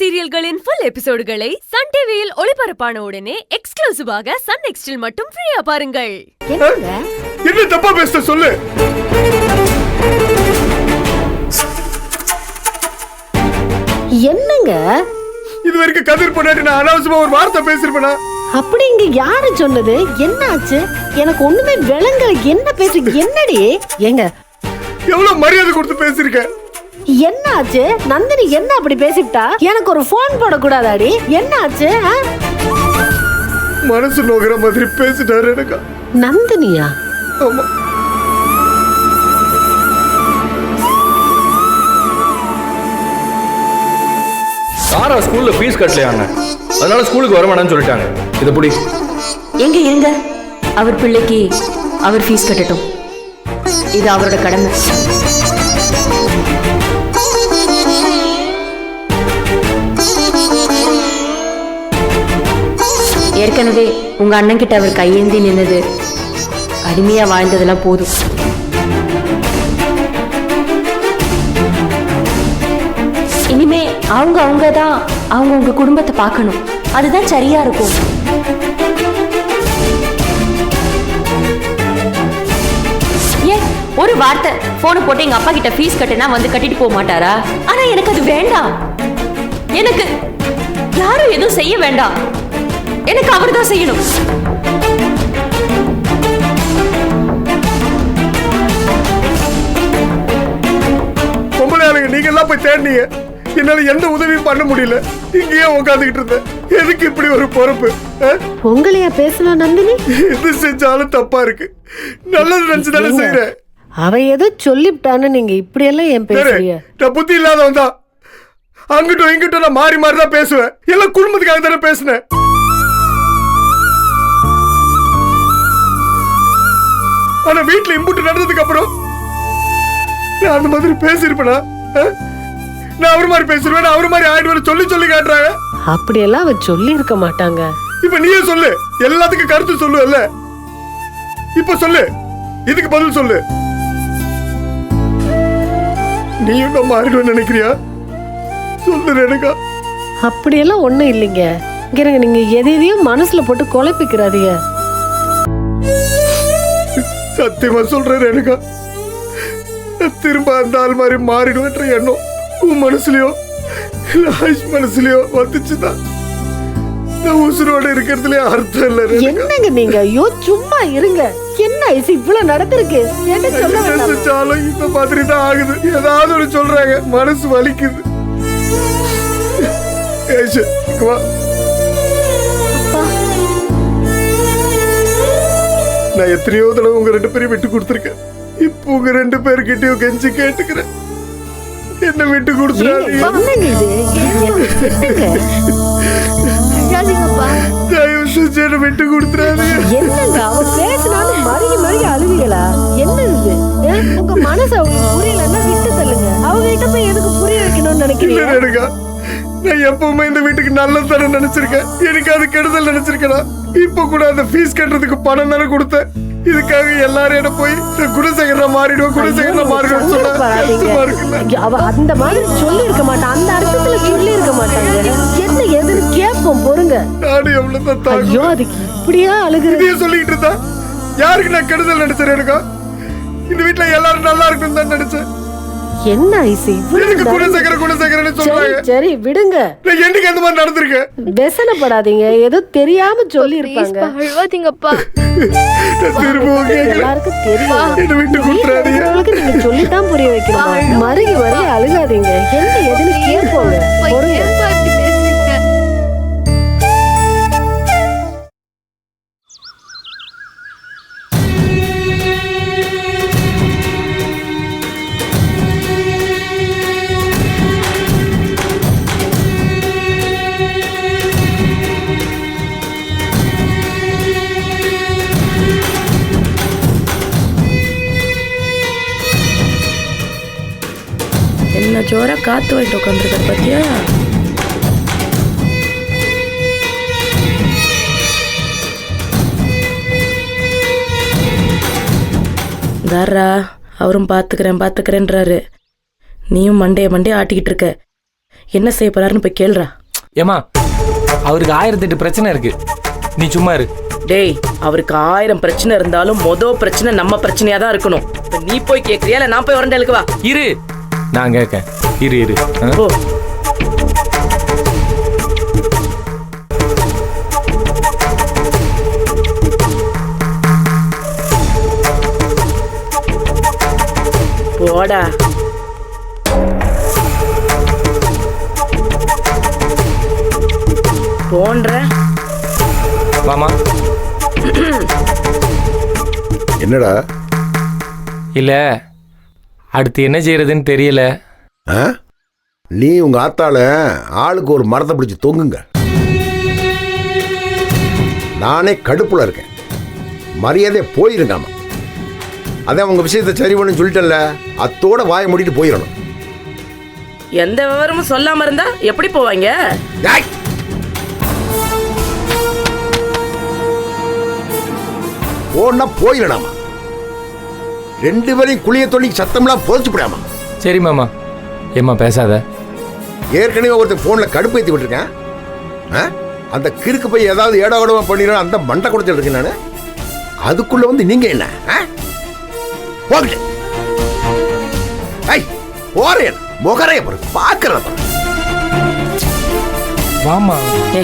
சீரியல்களின் full எபிசோடுகளை Sun டிவியில் ஒளிபரப்பான உடனே எக்ஸ்க்ளூசிவாக சன் நெக்ஸ்டில் மட்டும் ஃப்ரீயா பாருங்கள். என்ன தப்பா பேச சொல்லு. என்னங்க இது வரைக்கும் கதிர் பொண்டாட்டி நான் அனாவசியமா ஒரு வார்த்தை பேசிருப்பேனா? அப்படி இங்க யாரு சொன்னது? என்ன ஆச்சு? எனக்கு ஒண்ணுமே விளங்கல. என்ன பேசுறீங்க? என்னடி? ஏங்க எவ்வளவு மரியாதை கொடுத்து பேசிருக்க? என்ன ஆச்சு? நந்தினி என்ன அப்படி பேசிட்டா? எனக்கு ஒரு போன் போட கூடாதாடி? என்ன ஆச்சு? மனசு நோகிற மாதிரி பேசிட்டாரு எனக்கு. நந்தினியா? ஆமா. சாரா ஸ்கூல்ல ஃபீஸ் கட்டலையாங்க, அதனால ஸ்கூலுக்கு வர வேணாம்னு சொல்லிட்டாங்க. இதை புடி. எங்க இருங்க, அவர் பிள்ளைக்கு அவர் ஃபீஸ் கட்டட்டும். இது அவரோட கடமை. ஏற்கனவே உங்க அண்ணன் கிட்ட அவர் கையேந்தி நின்னது, அடிமையா வாழ்ந்ததெல்லாம் போதும். இனிமே அவங்க தான் அவங்க குடும்பத்தை பார்க்கணும். அதுதான் சரியா இருக்கும். ஏன் ஒரு வார்த்தை போனை போட்டு எங்க அப்பா கிட்ட ஃபீஸ் கட்டினா வந்து கட்டிட்டு போக மாட்டாரா? ஆனா எனக்கு அது வேண்டாம். எனக்கு யாரும் எதுவும் செய்ய வேண்டாம். எனக்கு அவர் தான் செய்யணும். பொம்பளை ஆளுங்க நீங்க எல்லாம் போய் தேடினீங்க, என்னால எந்த உதவியும் பண்ண முடியல. இங்கேயே உட்காந்துக்கிட்டு இருந்தேன். எதுக்கு இப்படி ஒரு பொறுப்பு? உங்களையா பேசலாம் நந்தினி? எது செஞ்சாலும் தப்பா இருக்கு. நல்லது நினைச்சுதானே செய்யறேன். அவ ஏதோ சொல்லிவிட்டான்னு நீங்க இப்படி எல்லாம் ஏன் பேசுறீங்க? நான் புத்தி இல்லாதவன் தான். அங்கிட்டும் இங்கிட்டும் நான் மாறி மாறி தான் பேசுவேன். எல்லாம் குடும்பத்துக்காக தானே பேசினேன். ஆனா வீட்டுல இம்புட்டு நடந்ததுக்கு அப்புறம் நான் அந்த மாதிரி பேசிருப்பேனா? நான் அவர் மாதிரி பேசிருவேன், அவர் மாதிரி ஆயிடுவேன் சொல்லி சொல்லி காட்டுறாங்க. அப்படியெல்லாம் அவ சொல்லி இருக்க மாட்டாங்க. இப்ப நீயே சொல்லு. எல்லாத்துக்கும் கருத்து சொல்லுவல்ல, இப்ப சொல்லு. இதுக்கு பதில் சொல்லு. நீயும் நான் மாறிடுவேன்னு நினைக்கிறியா? சொல்லு ரேணுகா. அப்படியெல்லாம் ஒண்ணும் இல்லைங்க. நீங்க எதையும் மனசுல போட்டு குழப்பிக்கிறாதீங்க. சத்தியமா சொல்றேன் ரேணுகா, திரும்ப அந்த ஆள் மாதிரி மாறிடுவேன்ற எண்ணம் உன் மனசுலயோ மனசுலயோ வந்துச்சுதான் நான் உசுரோட இருக்கிறதுலயே அர்த்தம் இல்ல. என்னங்க நீங்க? ஐயோ சும்மா இருங்க. என்ன ஐசு இவ்வளவு நடந்திருக்கு? செஞ்சாலும் இந்த மாதிரி தான் ஆகுது. ஏதாவது ஒரு சொல்றாங்க, மனசு வலிக்குது. நான் எத்தனையோ தடவை உங்க 2 பேரையும் விட்டு கொடுத்துருக்கேன். இப்போ உங்க 2 பேர்கிட்டயும் கெஞ்சி கேட்டுக்கிறேன், என்ன விட்டு கொடுத்துறாதீங்க. தயவு செஞ்சு என்ன விட்டு கொடுத்துறாதீங்க. என்னங்க அவ பேசினாலும் மறுகி மறுகி அழுவீங்களா? என்ன இது? உங்க மனசு அவங்களுக்கு புரியலன்னா விட்டு தள்ளுங்க. அவங்க கிட்ட போய் எதுக்கு புரிய வைக்கணும்னு நினைக்கிறீங்க? நான் எப்பவுமே இந்த வீட்டுக்கு நல்லது தானே நினைச்சிருக்கேன். எனக்கு அது கெடுதல் நினைச்சிருக்கேன். இப்ப கூட அந்த ஃபீஸ் கட்டுறதுக்கு பணம் தானே கொடுத்தேன். இதுக்காக எல்லாரும் என்ன போய் குணசேகர மாறிடுவோம் குணசேகர மாறிடுவோம் சொன்னா அவ அந்த மாதிரி சொல்லி இருக்க மாட்டான். அந்த அர்த்தத்துல சொல்லி இருக்க மாட்டாங்க. என்ன எதுன்னு கேட்போம், பொறுங்க. நானும் எவ்வளவு ஐயோ அதுக்கு இப்படியா அழுகுறீங்க? சொல்லிட்டு இருந்தா யாருக்கு நான் கெடுதல் நினைச்சேன்? எனக்கா இந்த வீட்டுல எல்லாரும் நல்லா இருக்குன்னு தான் நினைச்சேன். என்ன ஐசி குணசேகரன்னு சொல்றாங்க. சரி விடுங்க. நான் என்னைக்கு அந்த மாதிரி நடந்திருக்கேன்? வெசனப்படாதீங்க. ஏதோ தெரியாம சொல்லி இருப்பாங்க. அழுவாதீங்கப்பா. எல்லாருக்கும் தெரியும். என்ன விட்டு கொடுத்துறாதீங்க. நீங்க சொல்லித்தான் புரிய வைக்கணும். மறுகி வரைய அழுகாதீங்க. என்ன எதுன்னு கேட்போங்க, பொறுங்க. என்ன ஜோரா காத்து வாங்கிட்டு உட்காந்துருக்க பத்தியா? தாரா அவரும் பார்த்துக்கிறேன்றாரு. நீயும் மண்டைய ஆட்டிக்கிட்டு இருக்க. என்ன செய்ய போறாருன்னு போய் கேளுடா. ஏமா அவருக்கு 1008 பிரச்சனை இருக்கு, நீ சும்மா இரு. டேய், அவருக்கு 1000 பிரச்சனை இருந்தாலும் பிரச்சனை நம்ம பிரச்சனையா தான் இருக்கணும். இப்ப நீ போய் கேக்குறியா இல்ல நான் போய் வரண்டலுக்கு வா? இரு, நான் கேட்கேன். இரு இரு. ஓ, போடா. போன்ற வாமா. என்னடா? இல்ல அடுத்து என்ன செய்யறதுன்னு தெரியல. ஆ? நீ உங்க ஆத்தால ஆளுக்கு ஒரு மரத்தை பிடிச்சி தொங்குங்க. நானே கடுப்புல இருக்கேன். மரியாதை போயிருக்காம. அதான் உங்க விஷயத்தை சரி பண்ணு சொல்லிட்டேன்ல, அத்தோட வாயை மூடிட்டு போயிடணும். எந்த விவரமும் சொல்லாம இருந்தா எப்படி போவாங்க? டேய்! போனா போயிடலாமா? 2 பேரையும் குளிய தொண்ணி சத்தம்லாம் போச்சு விடாமா? சரி மாமா. ஏம்மா பேசாத. ஏற்கனவே ஒருத்தர் போன்ல கடுப்பு ஏற்றி விட்டுருக்கேன். அந்த கிறுக்கு போய் ஏதாவது ஏடாவிடமா பண்ணிடுறோம், அந்த மண்டை கொடுத்துட்டு இருக்கேன் நானு. அதுக்குள்ள வந்து நீங்க என்ன போகல? போறேன் முகரைய பாக்குறத வாமா. ஏ,